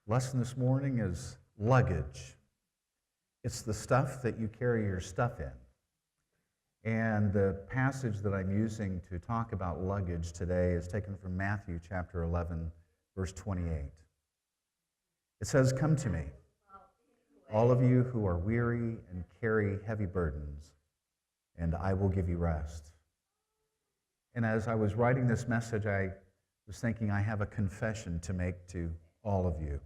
lesson this morning is luggage. It's the stuff that you carry your stuff in. And the passage that I'm using to talk about luggage today is taken from Matthew chapter 11, verse 28. It says, "Come to me, all of you who are weary and carry heavy burdens, and I will give you rest." And as I was writing this message, I was thinking I have a confession to make to all of you.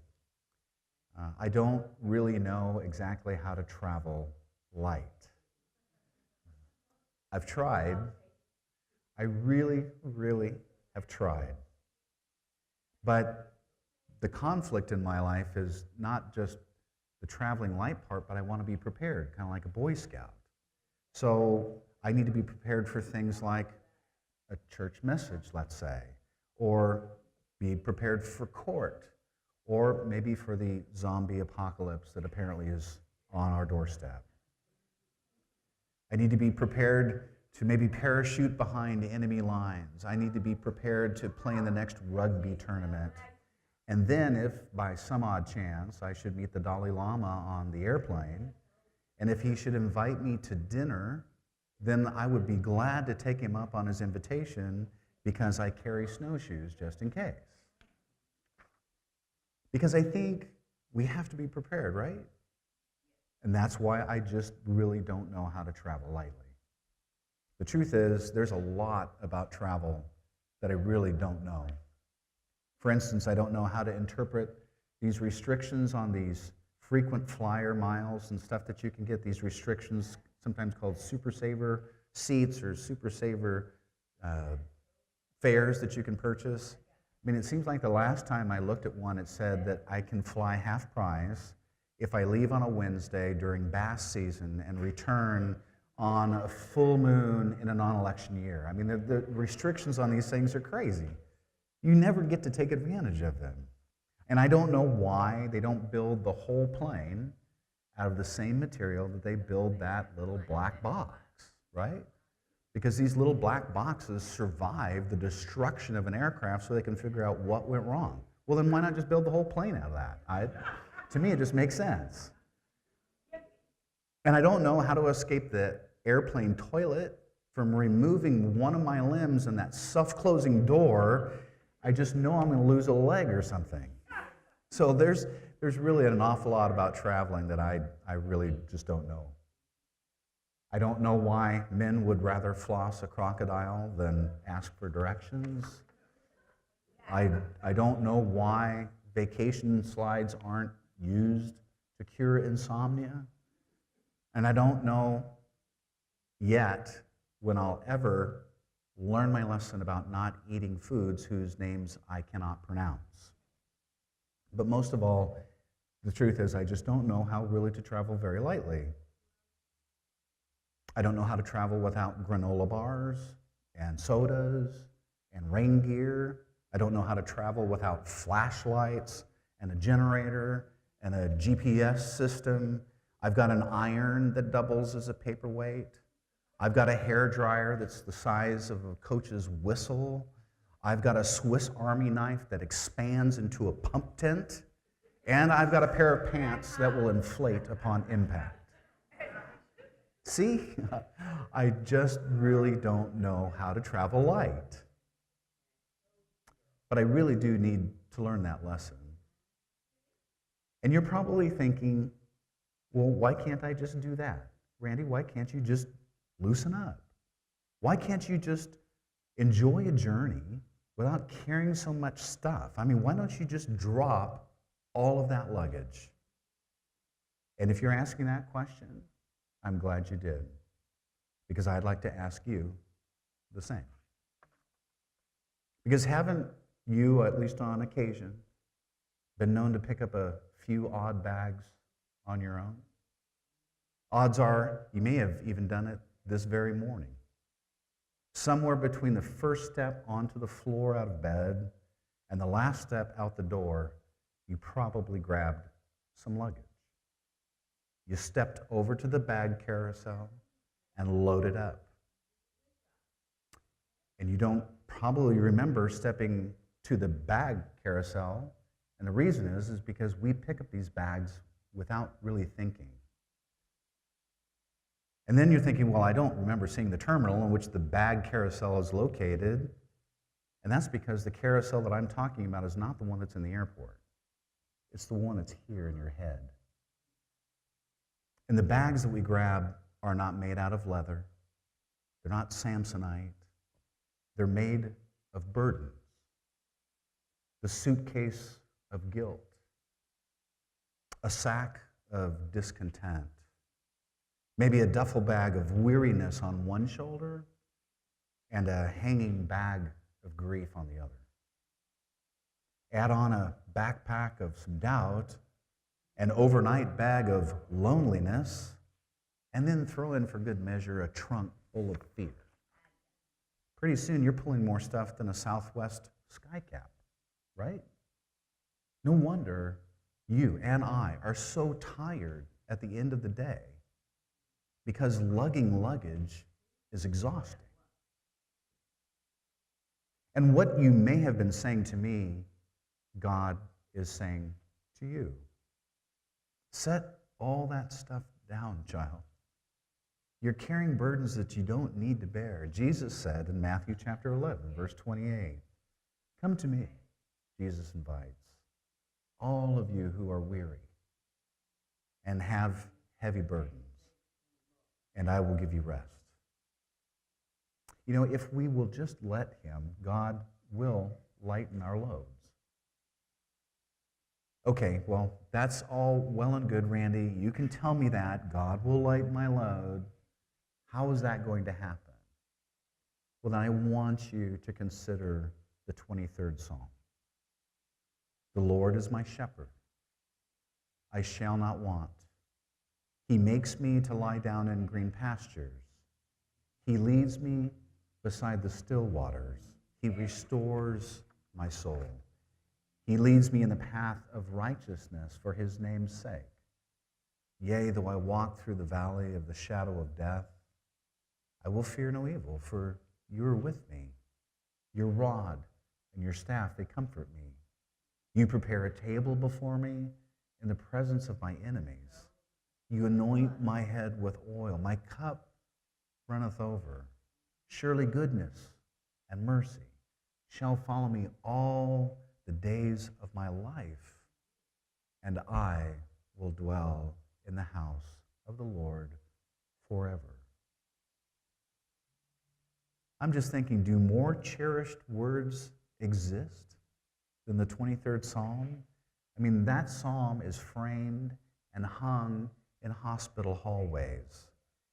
I don't really know exactly how to travel light. I've tried. I really, really have tried. But the conflict in my life is not just the traveling light part, but I want to be prepared, kind of like a Boy Scout. So I need to be prepared for things like a church message, let's say, or be prepared for court, or maybe for the zombie apocalypse that apparently is on our doorstep. I need to be prepared to maybe parachute behind enemy lines. I need to be prepared to play in the next rugby tournament. And then if by some odd chance I should meet the Dalai Lama on the airplane, and if he should invite me to dinner, then I would be glad to take him up on his invitation because I carry snowshoes just in case. Because I think we have to be prepared, right? And that's why I just really don't know how to travel lightly. The truth is, there's a lot about travel that I really don't know. For instance, I don't know how to interpret these restrictions on these frequent flyer miles and stuff that you can get, these restrictions sometimes called Super Saver seats or Super Saver fares that you can purchase. I mean, it seems like the last time I looked at one, it said that I can fly half price if I leave on a Wednesday during bass season and return on a full moon in a non-election year. I mean, the restrictions on these things are crazy. You never get to take advantage of them. And I don't know why they don't build the whole plane out of the same material that they build that little black box, right? Because these little black boxes survive the destruction of an aircraft so they can figure out what went wrong. Well, then why not just build the whole plane out of that? To me, it just makes sense. And I don't know how to escape the airplane toilet from removing one of my limbs in that self-closing door. I just know I'm going to lose a leg or something. So there's really an awful lot about traveling that I really just don't know. I don't know why men would rather floss a crocodile than ask for directions. I don't know why vacation slides aren't used to cure insomnia. And I don't know yet when I'll ever learn my lesson about not eating foods whose names I cannot pronounce. But most of all, the truth is I just don't know how really to travel very lightly. I don't know how to travel without granola bars and sodas and rain gear. I don't know how to travel without flashlights and a generator and a GPS system. I've got an iron that doubles as a paperweight. I've got a hair dryer that's the size of a coach's whistle. I've got a Swiss Army knife that expands into a pump tent. And I've got a pair of pants that will inflate upon impact. See, I just really don't know how to travel light. But I really do need to learn that lesson. And you're probably thinking, well, why can't I just do that? Randy, why can't you just loosen up? Why can't you just enjoy a journey without carrying so much stuff? I mean, why don't you just drop all of that luggage? And if you're asking that question, I'm glad you did, because I'd like to ask you the same. Because haven't you, at least on occasion, been known to pick up a few odd bags on your own? Odds are you may have even done it this very morning. Somewhere between the first step onto the floor out of bed and the last step out the door, you probably grabbed some luggage. You stepped over to the bag carousel and loaded up. And you don't probably remember stepping to the bag carousel And the reason is because we pick up these bags without really thinking. And then you're thinking, well, I don't remember seeing the terminal in which the bag carousel is located. And that's because the carousel that I'm talking about is not the one that's in the airport. It's the one that's here in your head. And the bags that we grab are not made out of leather. They're not Samsonite. They're made of burdens. The suitcase of guilt. A sack of discontent. Maybe a duffel bag of weariness on one shoulder and a hanging bag of grief on the other. Add on a backpack of some doubt, an overnight bag of loneliness, and then throw in for good measure a trunk full of fear. Pretty soon you're pulling more stuff than a Southwest skycap, right? No wonder you and I are so tired at the end of the day, because lugging luggage is exhausting. And what you may have been saying to me, God is saying to you. Set all that stuff down, child. You're carrying burdens that you don't need to bear. Jesus said in Matthew chapter 11, verse 28, "Come to me," Jesus invites, "all of you who are weary and have heavy burdens, and I will give you rest." You know, if we will just let him, God will lighten our loads. Okay, well, that's all well and good, Randy. You can tell me that. God will lighten my load. How is that going to happen? Well, then I want you to consider the 23rd Psalm. The Lord is my shepherd. I shall not want. He makes me to lie down in green pastures. He leads me beside the still waters. He restores my soul. He leads me in the path of righteousness for his name's sake. Yea, though I walk through the valley of the shadow of death, I will fear no evil, for you are with me. Your rod and your staff, they comfort me. You prepare a table before me in the presence of my enemies. You anoint my head with oil. My cup runneth over. Surely goodness and mercy shall follow me all the days of my life, and I will dwell in the house of the Lord forever. I'm just thinking, do more cherished words exist than the 23rd Psalm? I mean, that psalm is framed and hung in hospital hallways.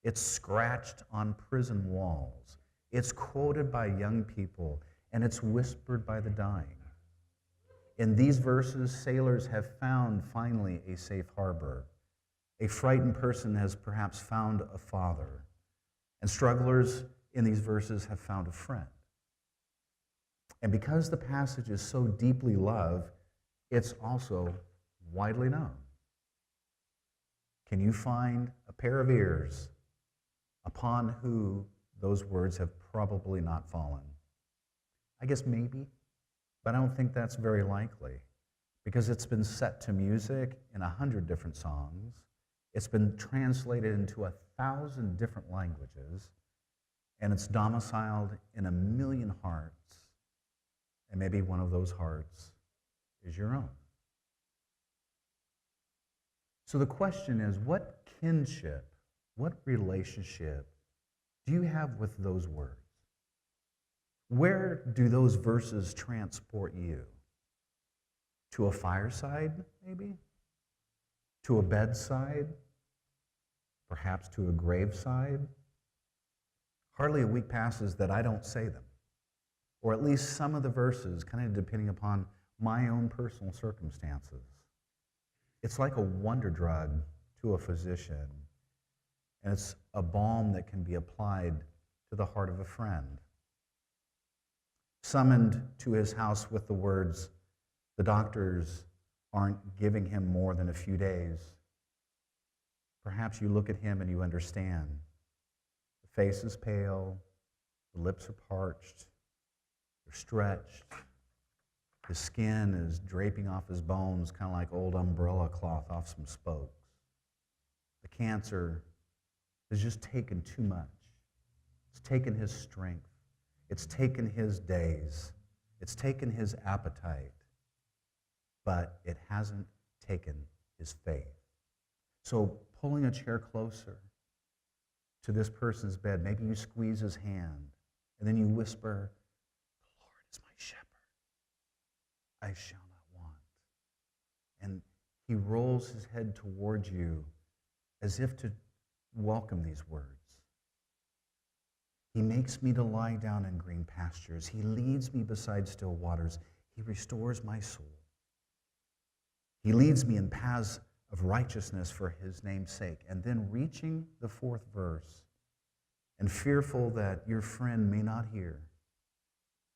It's scratched on prison walls. It's quoted by young people, and it's whispered by the dying. In these verses, sailors have found finally a safe harbor. A frightened person has perhaps found a father. And strugglers in these verses have found a friend. And because the passage is so deeply loved, it's also widely known. Can you find a pair of ears upon who those words have probably not fallen? I guess maybe, but I don't think that's very likely, because it's been set to music in 100 different songs. It's been translated into 1,000 different languages, and it's domiciled in 1,000,000 hearts, and maybe one of those hearts is your own. So the question is, what kinship, what relationship do you have with those words? Where do those verses transport you? To a fireside, maybe? To a bedside? Perhaps to a graveside? Hardly a week passes that I don't say them, or at least some of the verses, kind of depending upon my own personal circumstances. It's like a wonder drug to a physician, and it's a balm that can be applied to the heart of a friend. Summoned to his house with the words, "The doctors aren't giving him more than a few days." Perhaps you look at him and you understand. The face is pale, the lips are parched, they're stretched, His skin is draping off his bones, kind of like old umbrella cloth off some spokes. The cancer has just taken too much. It's taken his strength. It's taken his days. It's taken his appetite. But it hasn't taken his faith. So pulling a chair closer to this person's bed, maybe you squeeze his hand, and then you whisper, "The Lord is my shepherd. I shall not want." And he rolls his head towards you as if to welcome these words. He makes me to lie down in green pastures. He leads me beside still waters. He restores my soul. He leads me in paths of righteousness for his name's sake. And then reaching the fourth verse, and fearful that your friend may not hear,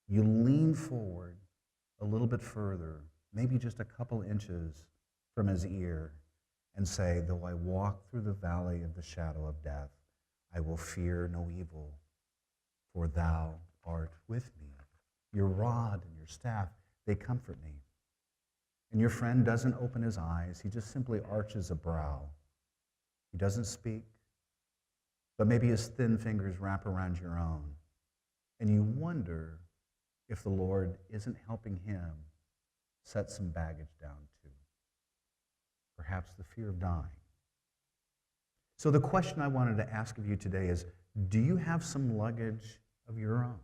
you lean forward a little bit further, maybe just a couple inches from his ear, and say, "Though I walk through the valley of the shadow of death, I will fear no evil, for thou art with me. Your rod and your staff, they comfort me." And your friend doesn't open his eyes. He just simply arches a brow. He doesn't speak, but maybe his thin fingers wrap around your own. And you wonder if the Lord isn't helping him set some baggage down too. Perhaps the fear of dying. So the question I wanted to ask of you today is, do you have some luggage of your own?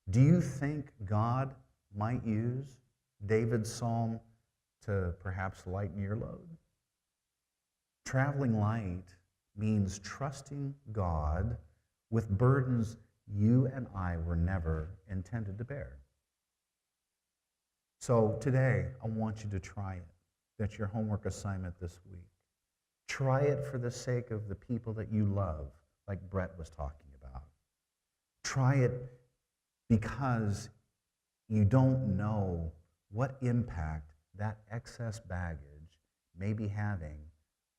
Do you think God might use David's psalm to perhaps lighten your load? Traveling light means trusting God with burdens you and I were never intended to bear. So today, I want you to try it. That's your homework assignment this week. Try it for the sake of the people that you love, like Brett was talking about. Try it because you don't know what impact that excess baggage may be having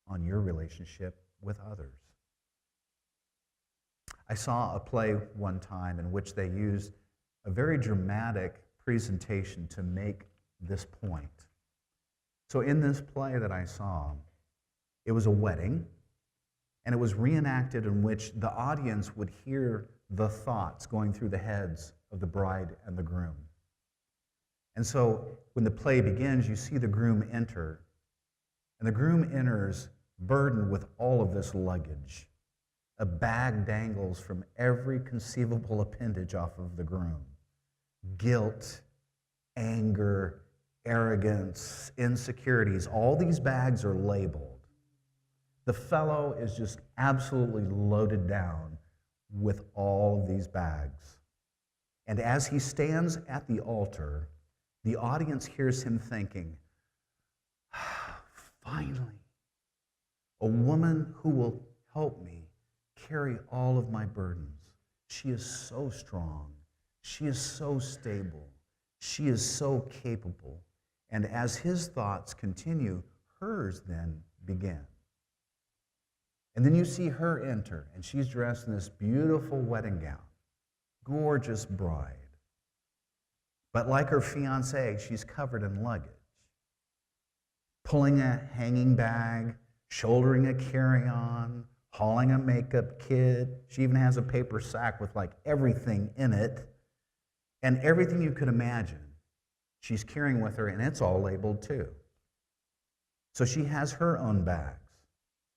on your relationship with others. I saw a play one time in which they used a very dramatic presentation to make this point. So in this play that I saw, it was a wedding, and it was reenacted in which the audience would hear the thoughts going through the heads of the bride and the groom. And so when the play begins, you see the groom enter, and the groom enters burdened with all of this luggage. A bag dangles from every conceivable appendage off of the groom. Guilt, anger, arrogance, insecurities, all these bags are labeled. The fellow is just absolutely loaded down with all of these bags. And as he stands at the altar, the audience hears him thinking, "Finally, a woman who will help me carry all of my burdens. She is so strong. She is so stable. She is so capable." And as his thoughts continue, hers then begin. And then you see her enter, and she's dressed in this beautiful wedding gown, gorgeous bride. But like her fiancé, she's covered in luggage. Pulling a hanging bag, shouldering a carry-on, hauling a makeup kit. She even has a paper sack with like everything in it. And everything you could imagine, she's carrying with her, and it's all labeled too. So she has her own bags.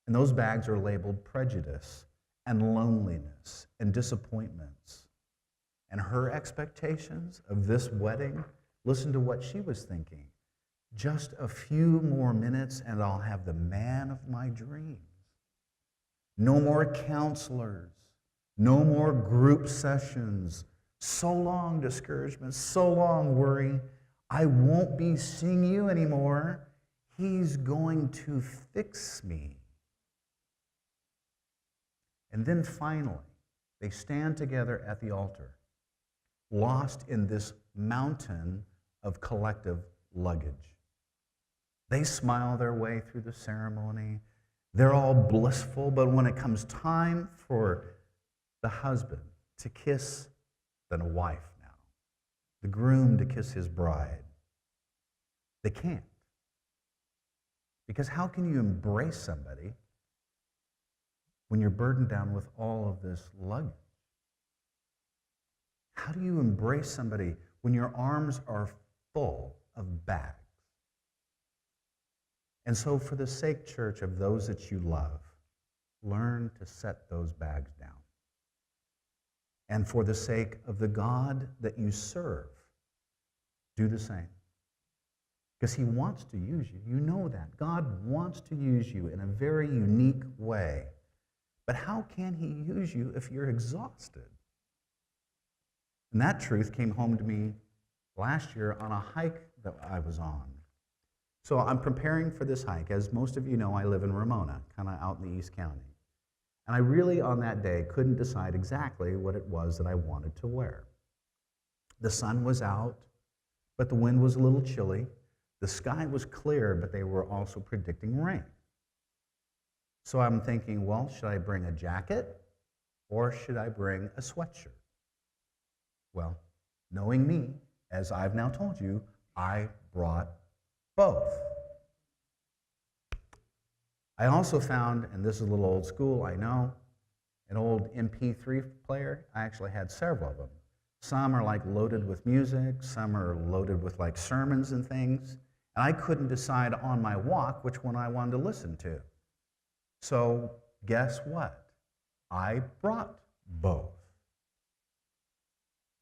And those bags are labeled prejudice and loneliness and disappointments. And her expectations of this wedding, listen to what she was thinking. Just a few more minutes and I'll have the man of my dreams. No more counselors. No more group sessions. So long discouragement, so long worry. I won't be seeing you anymore. He's going to fix me. And then finally, they stand together at the altar, lost in this mountain of collective luggage. They smile their way through the ceremony. They're all blissful, but when it comes time for the husband to kiss the wife now, the groom to kiss his bride. They can't. Because how can you embrace somebody when you're burdened down with all of this luggage? How do you embrace somebody when your arms are full of bags? And so for the sake, church, of those that you love, learn to set those bags down. And for the sake of the God that you serve, do the same. Because he wants to use you. You know that. God wants to use you in a very unique way. But how can he use you if you're exhausted? And that truth came home to me last year on a hike that I was on. So I'm preparing for this hike. As most of you know, I live in Ramona, kind of out in the East County. And I really, on that day, couldn't decide exactly what it was that I wanted to wear. The sun was out, but the wind was a little chilly. The sky was clear, but they were also predicting rain. So I'm thinking, well, should I bring a jacket or should I bring a sweatshirt? Well, knowing me, as I've now told you, I brought both. I also found, and this is a little old school, I know, an old MP3 player. I actually had several of them. Some are like loaded with music, some are loaded with like sermons and things. And I couldn't decide on my walk which one I wanted to listen to. So guess what? I brought both.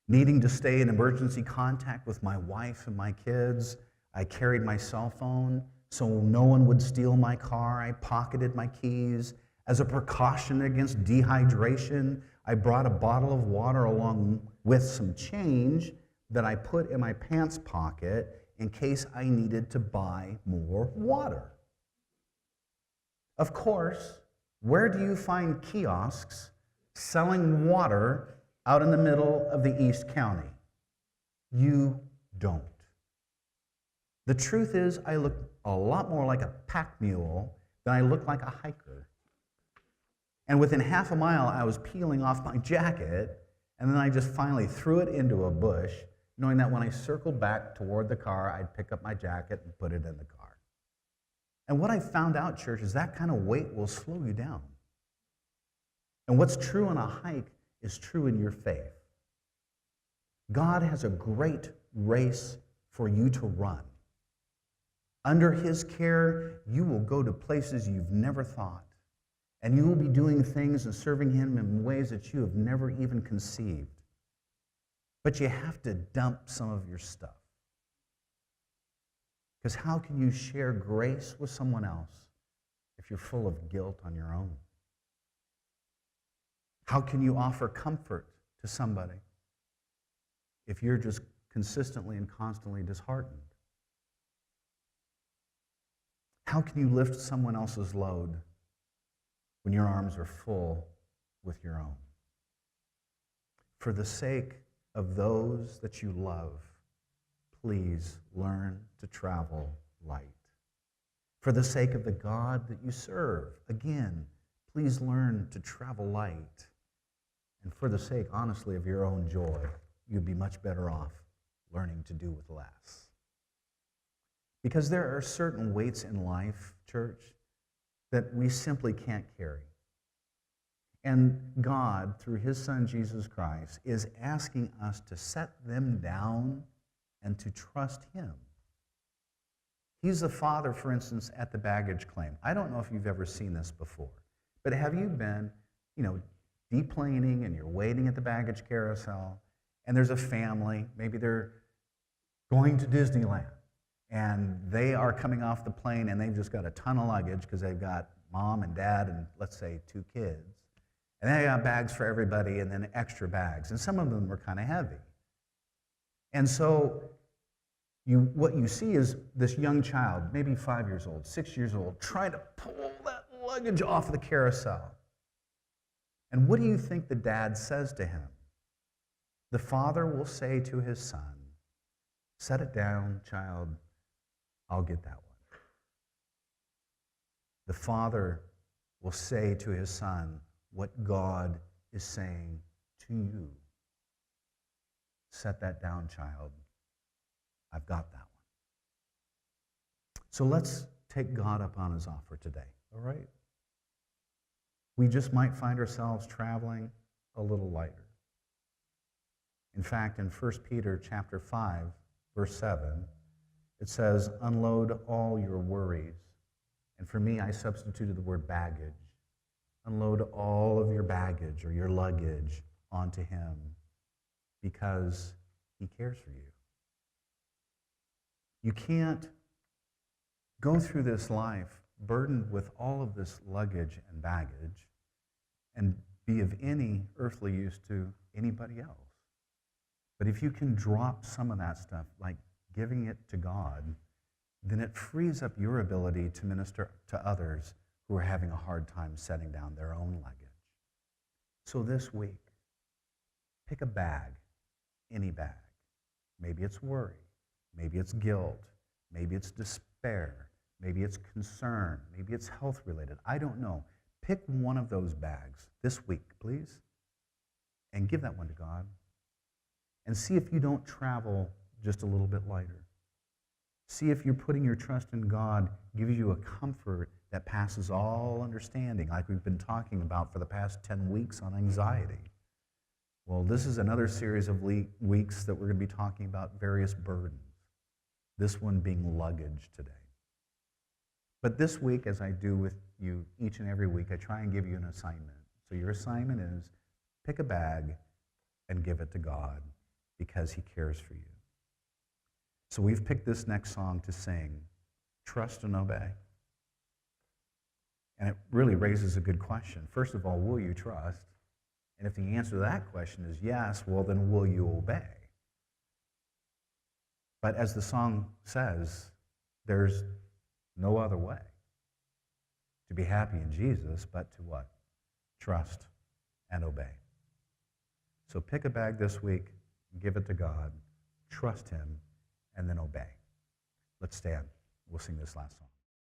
Needing to stay in emergency contact with my wife and my kids, I carried my cell phone so no one would steal my car. I pocketed my keys. As a precaution against dehydration, I brought a bottle of water along with some change that I put in my pants pocket in case I needed to buy more water. Of course, where do you find kiosks selling water out in the middle of the East County? You don't. The truth is, I look a lot more like a pack mule than I look like a hiker. And within half a mile, I was peeling off my jacket, and then I just finally threw it into a bush, knowing that when I circled back toward the car, I'd pick up my jacket and put it in the car. And what I found out, church, is that kind of weight will slow you down. And what's true on a hike is true in your faith. God has a great race for you to run. Under his care, you will go to places you've never thought. And you will be doing things and serving him in ways that you have never even conceived. But you have to dump some of your stuff. Because how can you share grace with someone else if you're full of guilt on your own? How can you offer comfort to somebody if you're just consistently and constantly disheartened? How can you lift someone else's load when your arms are full with your own? For the sake of those that you love, please learn to travel light. For the sake of the God that you serve, again, please learn to travel light. And for the sake, honestly, of your own joy, you'd be much better off learning to do with less. Because there are certain weights in life, church, that we simply can't carry. And God, through his Son, Jesus Christ, is asking us to set them down and to trust him. He's the father, for instance, at the baggage claim. I don't know if you've ever seen this before, but have you been, deplaning and you're waiting at the baggage carousel, and there's a family, maybe they're going to Disneyland, and they are coming off the plane and they've just got a ton of luggage because they've got mom and dad and, let's say, 2 kids. And they got bags for everybody and then extra bags. And some of them were kind of heavy. And so what you see is this young child, maybe 5 years old, 6 years old, trying to pull that luggage off the carousel. And what do you think the dad says to him? The father will say to his son, "Set it down, child. I'll get that one." The father will say to his son what God is saying to you. Set that down, child. I've got that one. So let's take God up on his offer today, all right? We just might find ourselves traveling a little lighter. In fact, in 1 Peter chapter 5, verse 7, it says, unload all your worries. And for me, I substituted the word baggage. Unload all of your baggage or your luggage onto him because he cares for you. You can't go through this life burdened with all of this luggage and baggage and be of any earthly use to anybody else. But if you can drop some of that stuff, like giving it to God, then it frees up your ability to minister to others who are having a hard time setting down their own luggage. So this week, pick a bag, any bag. Maybe it's worry, maybe it's guilt, maybe it's despair, maybe it's concern, maybe it's health related. I don't know. Pick one of those bags this week, please, and give that one to God. And see if you don't travel just a little bit lighter. See if you're putting your trust in God gives you a comfort that passes all understanding, like we've been talking about for the past 10 weeks on anxiety. Well, this is another series of weeks that we're going to be talking about various burdens, this one being luggage today. But this week, as I do with you each and every week, I try and give you an assignment. So your assignment is pick a bag and give it to God because he cares for you. So we've picked this next song to sing, Trust and Obey. And it really raises a good question. First of all, will you trust? And if the answer to that question is yes, well, then will you obey? But as the song says, there's no other way to be happy in Jesus but to what? Trust and obey. So pick a bag this week, give it to God, trust him, and then obey. Let's stand. We'll sing this last song.